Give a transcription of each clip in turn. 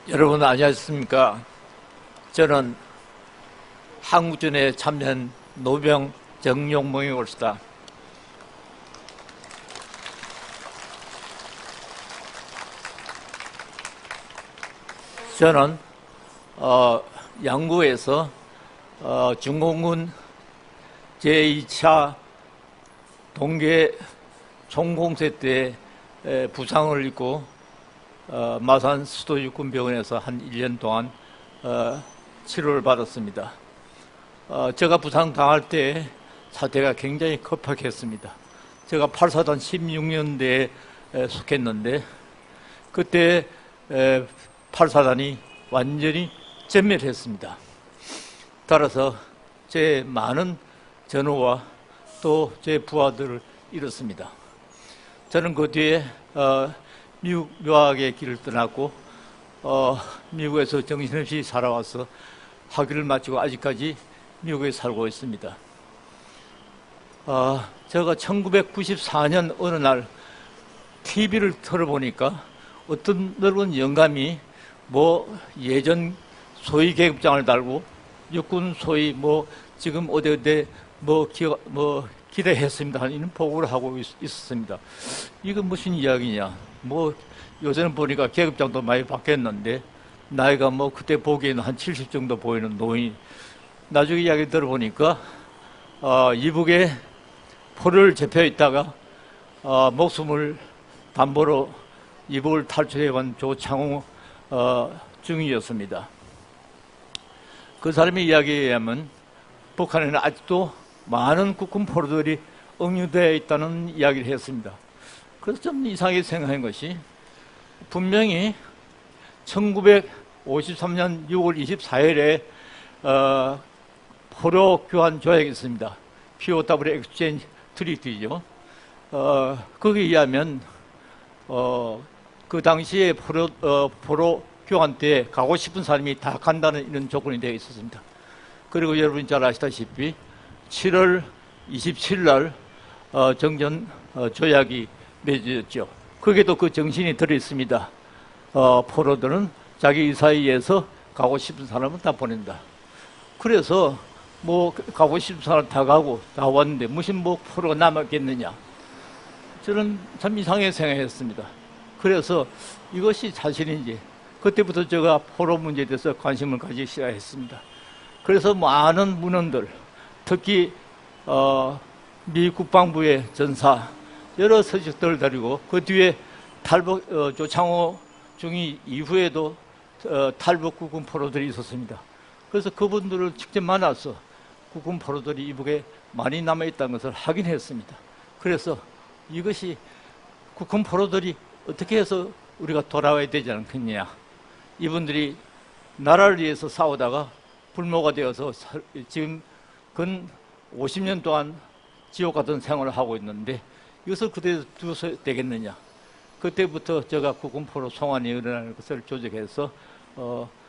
여러분 안녕하십니까? 저는 한국전에 참여한 노병 정용봉이 올시다. 저는 양구에서 중공군 제2차 동계 총공세 때 부상을 입고 마산 수도육군병원에서 한 1년 동안 치료를 받았습니다. 제가 부상당할 때 사태가 굉장히 급박했습니다. 제가 8사단 16년대에 속했는데 그때 8사단이 완전히 전멸했습니다. 따라서 제 많은 전우와 또 제 부하들을 잃었습니다. 저는 그 뒤에 미국 유학의 길을 떠났고 미국에서 정신없이 살아와서 학위를 마치고 아직까지 미국에 살고 있습니다. 제가 1994년 어느 날 TV를 틀어보니까 어떤 넓은 영감이 예전 소위 계급장을 달고 육군 소위 지금 어디 기대했습니다 하는 이런 보고를 하고 있었습니다. 이건 무슨 이야기냐? 요새는 보니까 계급장도 많이 바뀌었는데 나이가 그때 보기에는 한 70 정도 보이는 노인. 나중에 이야기 들어보니까 이북에 포로를 잡혀 있다가 목숨을 담보로 이북을 탈출해온 조창호 중위였습니다. 그 사람의 이야기에 의하면 북한에는 아직도 많은 국군 포로들이 억류되어 있다는 이야기를 했습니다. 그래서 좀 이상하게 생각한 것이 분명히 1953년 6월 24일에 포로 교환 조약이 있습니다. POW Exchange Treaty죠. 거기에 의하면 그 당시에 포로 교환 때 가고 싶은 사람이 다 간다는 이런 조건이 되어 있었습니다. 그리고 여러분이 잘 아시다시피 7월 27일 날 정전 조약이 맺어졌죠. 거기에도 그 정신이 들어있습니다. 포로들은 자기 의사에 의해서 가고 싶은 사람은 다 보낸다. 그래서 가고 싶은 사람 다 가고 다 왔는데 무슨 포로가 남았겠느냐. 저는 참 이상하게 생각했습니다. 그래서 이것이 사실인지 그때부터 제가 포로 문제에 대해서 관심을 가지기 시작했습니다. 그래서 많은 문헌들, 특히 미 국방부의 전사, 여러 서식들을 다루고 그 뒤에 조창호 중위 이후에도 탈북 국군 포로들이 있었습니다. 그래서 그분들을 직접 만나서 국군 포로들이 이북에 많이 남아있다는 것을 확인했습니다. 그래서 이것이 국군 포로들이 어떻게 해서 우리가 돌아와야 되지 않겠냐. 이분들이 나라를 위해서 싸우다가 불모가 되어서 지금 근 50년 동안 지옥 같은 생활을 하고 있는데 이것을 그대로 두어서 되겠느냐. 그때부터 제가 국군포로 송환이 일어나는 것을 조직해서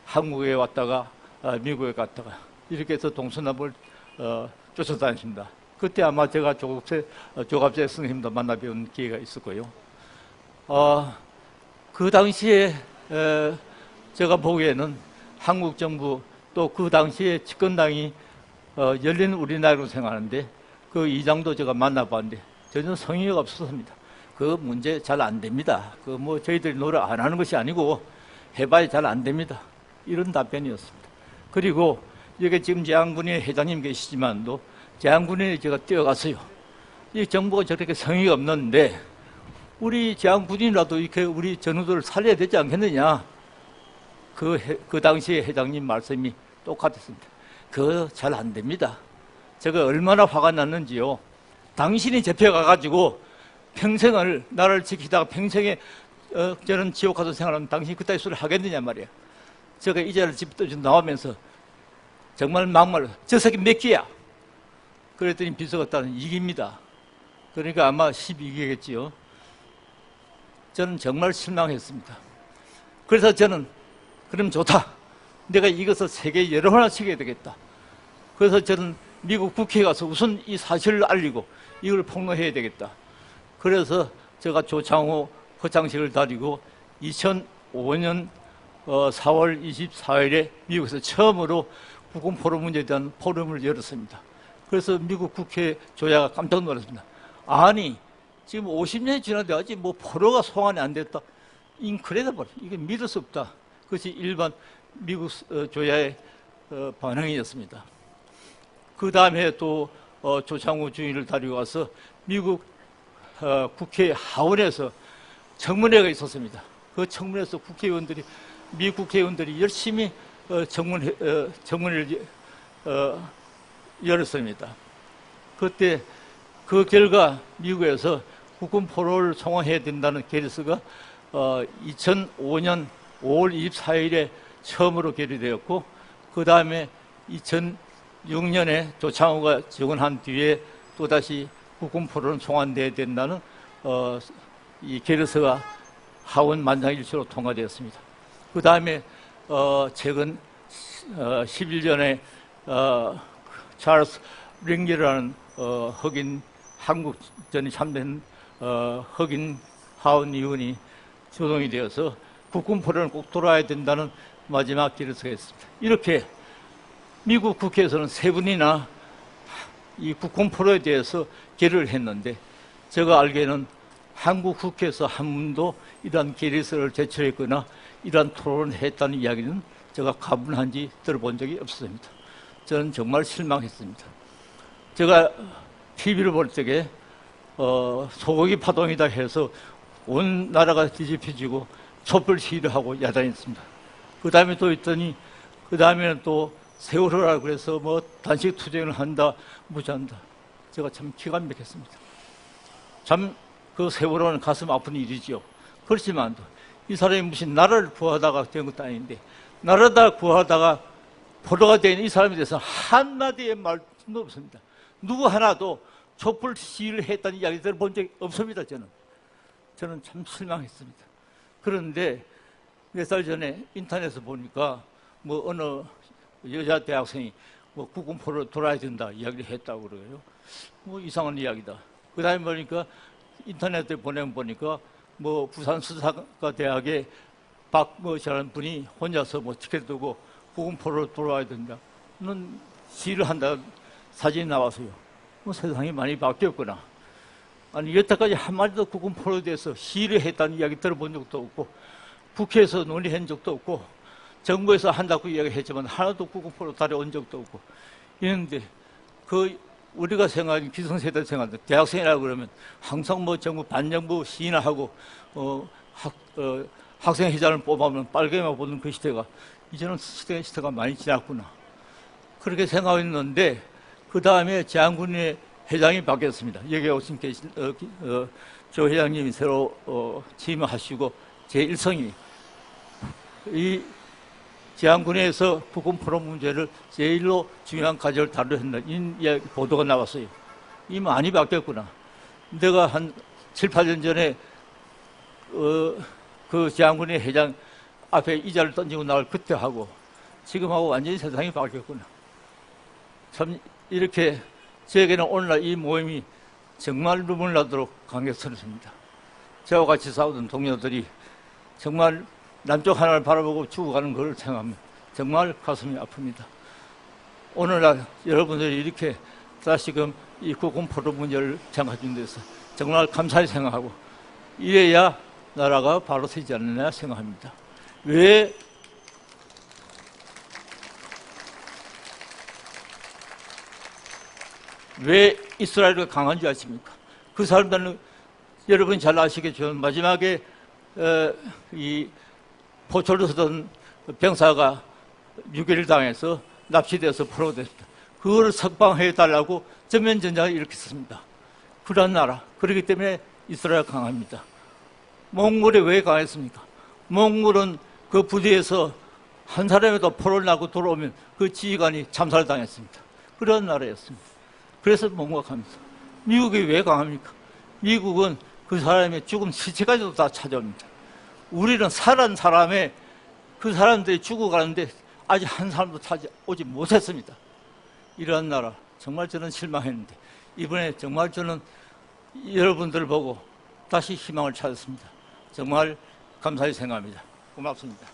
한국에 왔다가 미국에 갔다가 이렇게 해서 동서남북을 쫓아다녔습니다. 그때 아마 제가 조갑재 선생님도 만나 뵈온 기회가 있었고요. 그 당시에 제가 보기에는 한국 정부 또 그 당시에 집권당이 열린 우리나라로 생각하는데 그 이장도 제가 만나봤는데 전혀 성의가 없었습니다. 그 문제 잘 안 됩니다. 저희들이 노력 안 하는 것이 아니고 해봐야 잘 안 됩니다. 이런 답변이었습니다. 그리고 여기 지금 제한군의 회장님 계시지만도 제한군에 제가 뛰어갔어요. 이 정부가 저렇게 성의가 없는데 우리 제한군이라도 이렇게 우리 전우들을 살려야 되지 않겠느냐. 그 당시에 회장님 말씀이 똑같았습니다. 그거 잘 안 됩니다. 제가 얼마나 화가 났는지요. 당신이 잡혀가가지고 평생을 나라를 지키다가 평생에 저는 지옥 가서 생활하면 당신이 그따위 소리를 하겠느냐 말이야. 제가 이 자리를 집 나오면서 정말 막말로 저 새끼 몇 기야? 그랬더니 비서가 따른 2기입니다. 그러니까 아마 12기겠지요. 저는 정말 실망했습니다. 그래서 저는 그럼 좋다. 내가 이것을 세계에 여러 번이나 새겨야 되겠다. 그래서 저는 미국 국회에 가서 우선 이 사실을 알리고 이걸 폭로해야 되겠다. 그래서 제가 조창호 포창식을 다니고 2005년 4월 24일에 미국에서 처음으로 국군 포로 문제에 대한 포럼을 열었습니다. 그래서 미국 국회 조야가 깜짝 놀랐습니다. 아니, 지금 50년이 지났는데 아직 뭐 포로가 송환이 안 됐다. 인크레더블. 이게 믿을 수 없다. 그것이 일반 미국 조야의 반응이었습니다. 그 다음에 또 조창호 주인을 데리고 와서 미국 국회 하원에서 청문회가 있었습니다. 그 청문회에서 미국 국회의원들이 열심히 청문회를 열었습니다. 그때 그 결과 미국에서 국군 포로를 송환해야 된다는 결의서가 2005년 5월 24일에 처음으로 결의되었고, 그 다음에 2006년에 조창호가 증언한 뒤에 또다시 국군 포로는 송환돼야 된다는 이 결의서가 하원 만장일치로 통과되었습니다. 그 다음에 최근 10일 전에 찰스 링기라는 흑인 한국 전에 참된 흑인 하원 의원이 조동이 되어서 국군 포로는 꼭 돌아야 된다는 마지막 결의서가 있습니다. 이렇게 미국 국회에서는 3분이나 이 국군 포로에 대해서 결의를 했는데, 제가 알기에는 한국 국회에서 한 번도 이러한 결의서를 제출했거나 이러한 토론을 했다는 이야기는 제가 가분한지 들어본 적이 없습니다. 저는 정말 실망했습니다. 제가 TV를 볼 적에 소고기 파동이다 해서 온 나라가 뒤집혀지고 촛불 시위를 하고 야단했습니다. 그 다음에 또 있더니 그 다음에는 또 세월호라고 그래서 뭐 단식 투쟁을 한다, 무시한다. 제가 참 기가 막혔습니다. 참 그 세월호는 가슴 아픈 일이죠. 그렇지만 이 사람이 무슨 나라를 구하다가 된 것도 아닌데, 나라다 구하다가 포로가 된 이 사람에 대해서 한마디의 말씀도 없습니다. 누구 하나도 촛불 시위를 했다는 이야기 들어본 적이 없습니다. 저는 참 실망했습니다. 그런데 몇 살 전에 인터넷에서 보니까 뭐 어느 여자 대학생이 뭐 국군 포로로 돌아야 된다 이야기를 했다고 그래요. 뭐 이상한 이야기다. 그 다음에 보니까 인터넷에 보니까 뭐 부산 수사과 대학의 박뭐라는 분이 혼자서 뭐 티켓 두고 국군 포로로 돌아와야 된다는 시위를 한다 사진이 나와서요. 뭐 세상이 많이 바뀌었구나. 아니 여태까지 한마디도 국군 포로에 대해서 시위를 했다는 이야기 들어본 적도 없고, 국회에서 논의한 적도 없고, 정부에서 한다고 이야기했지만 하나도 국군 포로 달려온 적도 없고 이런데, 우리가 생각하는 기성세대 생각하는 대학생이라고 그러면 항상 뭐 정부 반정부 시위나 하고 학생회장을 뽑아보면 빨개만 보는 그 시대가 이제는 시대가 많이 지났구나, 그렇게 생각했는데, 그 다음에 제한군의 회장이 바뀌었습니다. 여기 오신 계신 조 회장님이 새로 취임하시고 제1성이 이 제한군에서 국군 포로 문제를 제일로 중요한 과제를 다루었다, 이 보도가 나왔어요. 이 많이 바뀌었구나. 내가 한 7, 8년 전에 그 제한군의 회장 앞에 이자를 던지고 나올 그때 하고 지금하고 완전히 세상이 바뀌었구나. 참 이렇게 저에게는 오늘날 이 모임이 정말 눈물 나도록 감격스럽습니다. 저와 같이 싸우던 동료들이 정말 남쪽 하나를 바라보고 죽어가는 것을 생각하면 정말 가슴이 아픕니다. 오늘날 여러분들이 이렇게 다시금 이 국군 포로 문제를 생각해 준 데서 정말 감사히 생각하고, 이래야 나라가 바로 서지 않느냐 생각합니다. 왜 이스라엘이 강한 줄 아십니까? 그 사람들은 여러분이 잘 아시겠지만 마지막에 이 포초를 쓰던 병사가 유괴를 당해서 납치돼서 포로됐습니다. 그걸 석방해달라고 전면전장을 일으켰습니다. 그런 나라, 그렇기 때문에 이스라엘 강합니다. 몽골이 왜 강했습니까? 몽골은 그 부대에서 한 사람이라도 포로를 나고 돌아오면 그 지휘관이 참살을 당했습니다. 그런 나라였습니다. 그래서 몽골이 강합니다. 미국이 왜 강합니까? 미국은 그 사람의 죽은 시체까지도 다 찾아옵니다. 우리는 살아난 사람의 그 사람들이 죽어가는데 아직 한 사람도 찾아오지 못했습니다. 이러한 나라 정말 저는 실망했는데, 이번에 정말 저는 여러분들을 보고 다시 희망을 찾았습니다. 정말 감사히 생각합니다. 고맙습니다.